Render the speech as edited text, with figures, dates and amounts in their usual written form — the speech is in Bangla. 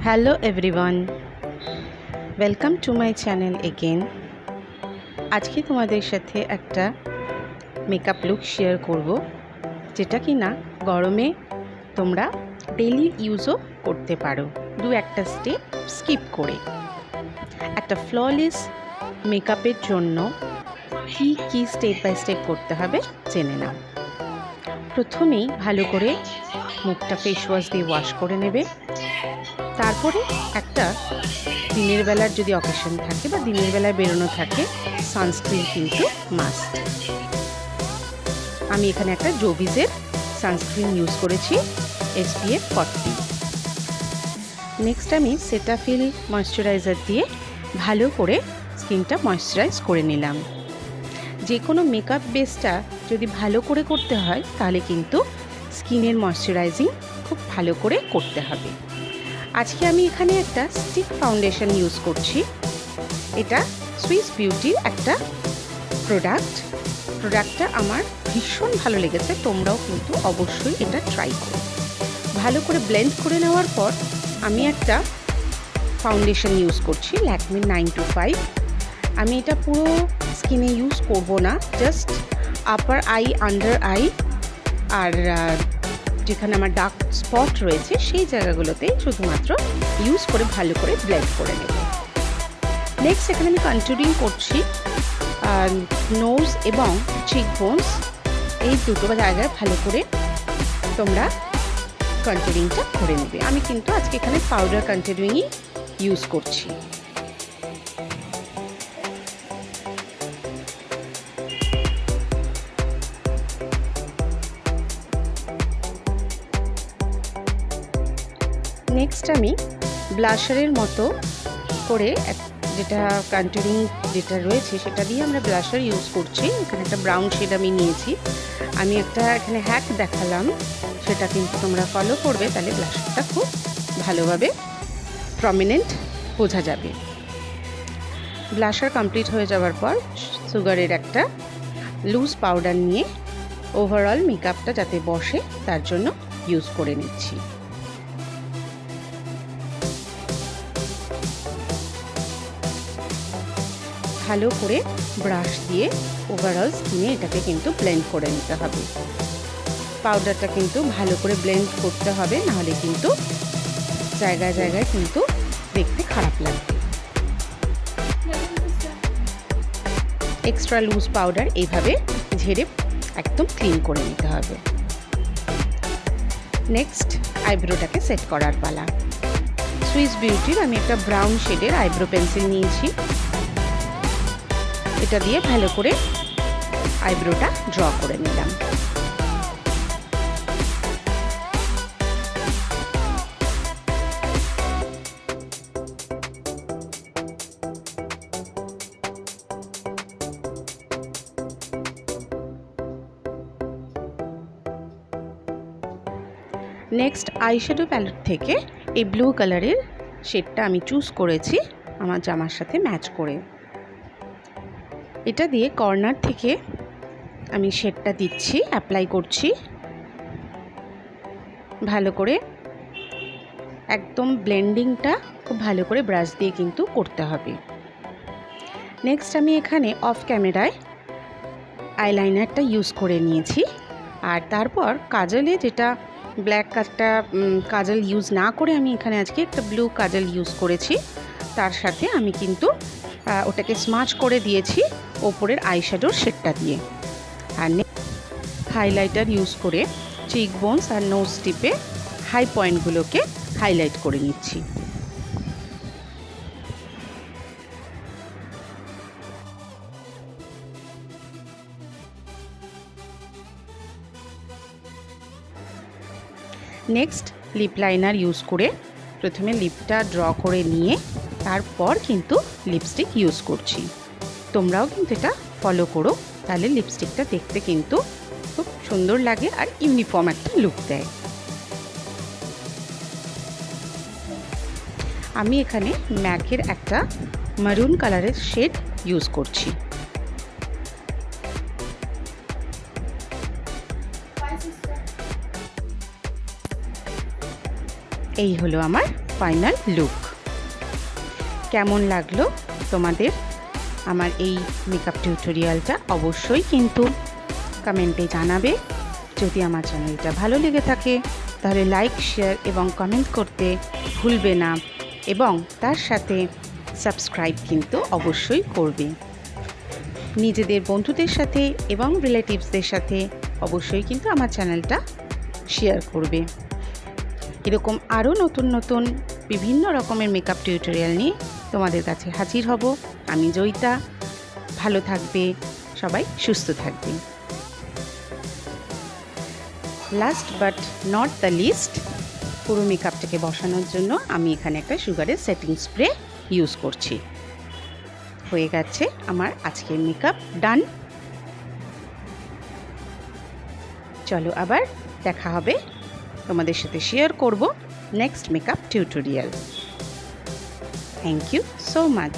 Hello everyone, welcome to my channel again. আজকে তোমাদের সাথে একটা মেকআপ লুক শেয়ার করব, যেটা কি না গরমে তোমরা ডেইলি ইউজও করতে পারো দু একটা স্টেপ স্কিপ করে। একটা ফ্ললেস মেকআপের জন্য কি কি স্টেপ বাই স্টেপ করতে হবে জেনে নাও। প্রথমেই ভালো করে মুখটা ফেস ওয়াশ দিয়ে ওয়াশ করে নেবে। তারপরে একটা দিনের বেলার যদি অকেশন থাকে বা দিনের বেলায় বেরোনো থাকে, সানস্ক্রিন কিন্তু মাস্ট। আমি এখানে একটা জোভিজের সানস্ক্রিন ইউজ করেছি SPF 40। নেক্সট আমি সেটাফিল ময়শ্চারাইজার দিয়ে ভালো করে স্কিনটা ময়শ্চারাইজ করে নিলাম। যে কোনো মেকআপ বেসটা যদি ভালো করে করতে হয় তাহলে কিন্তু স্কিনের ময়শ্চারাইজিং খুব ভালো করে করতে হবে। আজকে আমি এখানে একটা স্টিক ফাউন্ডেশন ইউজ করছি। এটা সুইস বিউটির একটা প্রোডাক্টটা আমার ভীষণ ভালো লেগেছে। তোমরাও কিন্তু অবশ্যই এটা ট্রাই করো। ভালো করে ব্লেন্ড করে নেওয়ার পর আমি একটা ফাউন্ডেশন ইউজ করছি, ল্যাকমি 925। আমি এটা পুরো স্কিনে ইউজ করব না, just upper eye, under eye আর যেখানে আমার ডার্ক স্পট রয়েছে সেই জায়গাগুলোতে শুধুমাত্র ইউজ করে ভালো করে ব্লেন্ড করে নেব। নেক্সট এখানে আমি কন্ট্যুরিং করছি নোজ এবং চিক বোনস, এই দুটো জায়গায় ভালো করে তোমরা কন্ট্যুরিংটা করে নেবে। আমি কিন্তু আজকে এখানে পাউডার কন্ট্যুরিংই ইউজ করছি। নেক্সট আমি ব্লাশারের মতো করে যেটা কন্ট্যুরিং যেটা রয়েছে সেটা দিয়ে আমরা ব্লাশার ইউজ করছি। এখানে একটা ব্রাউন শেড আমি নিয়েছি। আমি একটা এখানে হ্যাক দেখালাম, সেটা কিন্তু তোমরা ফলো করবে, তাহলে ব্লাশারটা খুব ভালোভাবে প্রমিনেন্ট বোঝা যাবে। ব্লাশার কমপ্লিট হয়ে যাওয়ার পর সুগারের একটা লুজ পাউডার নিয়ে ওভারঅল মেকআপটা যাতে বসে তার জন্য ইউজ করে নিচ্ছি। ভালো করে ব্রাশ দিয়ে ওভারঅল স্কিনে এটাকে কিন্তু ব্লেন্ড করে নিতে হবে। পাউডারটা কিন্তু ভালো করে ব্লেন্ড করতে হবে, নাহলে কিন্তু জায়গায় জায়গায় কিন্তু দেখতে খারাপ লাগবে। এক্সট্রা লুজ পাউডার এইভাবে ঝেড়ে একদম ক্লিন করে নিতে হবে। নেক্সট আইব্রোটাকে সেট করার পালা। সুইস বিউটির আমি একটা ব্রাউন শেডের আইব্রো পেন্সিল নিয়েছি। এটা দিয়ে ভালো করে আইব্রোটা ড্র করে নিলাম। নেক্সট আইশ্যাডো প্যালেট থেকে এই ব্লু কালারের শেডটা আমি চুজ করেছি আমার জামার সাথে ম্যাচ করে। এটা দিয়ে কর্নার থেকে আমি শেডটা দিচ্ছি, অ্যাপ্লাই করছি ভালো করে। একদম ব্লেন্ডিংটা খুব ভালো করে ব্রাশ দিয়ে কিন্তু করতে হবে। নেক্সট আমি এখানে অফ ক্যামেরায় আইলাইনারটা ইউজ করে নিয়েছি। আর তারপর কাজলে, যেটা ব্ল্যাক একটা কাজল ইউজ না করে আমি এখানে আজকে একটা ব্লু কাজল ইউজ করেছি, তার সাথে আমি কিন্তু ওটাকে স্মাচ করে দিয়েছি ওপরের আইশ্যাডোর শেডটা দিয়ে। আর হাইলাইটার ইউজ করে চিক বোনস আর নোজ টিপে হাই পয়েন্টগুলোকে হাইলাইট করে নিচ্ছি। নেক্সট লিপ লাইনার ইউজ করে প্রথমে লিপটা ড্র করে নিয়ে তারপর কিন্তু লিপস্টিক ইউজ করছি। তোমরাও কিন্তু এটা ফলো করো, তাহলে লিপস্টিকটা দেখতে কিন্তু খুব সুন্দর লাগে আর ইউনিফর্ম একটা লুক দেয়। আমি এখানে ম্যাকের একটা মারুন কালারের শেড ইউজ করছি। এই হলো আমার ফাইনাল লুক। কেমন লাগলো তোমাদের আমার এই মেকআপ টিউটোরিয়ালটা অবশ্যই কিন্তু কমেন্টে জানাবে। যদি আমার চ্যানেলটা ভালো লেগে থাকে তাহলে লাইক, শেয়ার এবং কমেন্ট করতে ভুলবে না, এবং তার সাথে সাবস্ক্রাইব কিন্তু অবশ্যই করবে। নিজেদের বন্ধুদের সাথে এবং রিলেটিভসদের সাথে অবশ্যই কিন্তু আমার চ্যানেলটা শেয়ার করবে। এরকম আরও নতুন নতুন বিভিন্ন রকমের মেকআপ টিউটোরিয়াল নিয়ে তোমাদের কাছে হাজির হব। আমি জয়িতা। ভালো থাকবে সবাই, সুস্থ থাকবে। Last but not the least, পুরো মেকআপটাকে বসানোর জন্য আমি এখানে একটা সুগারের সেটিং স্প্রে ইউজ করছি। হয়ে গেছে আমার আজকের মেকআপ ডান। চলো আবার দেখা হবে, তোমাদের সাথে শেয়ার করব next makeup tutorial. Thank you so much.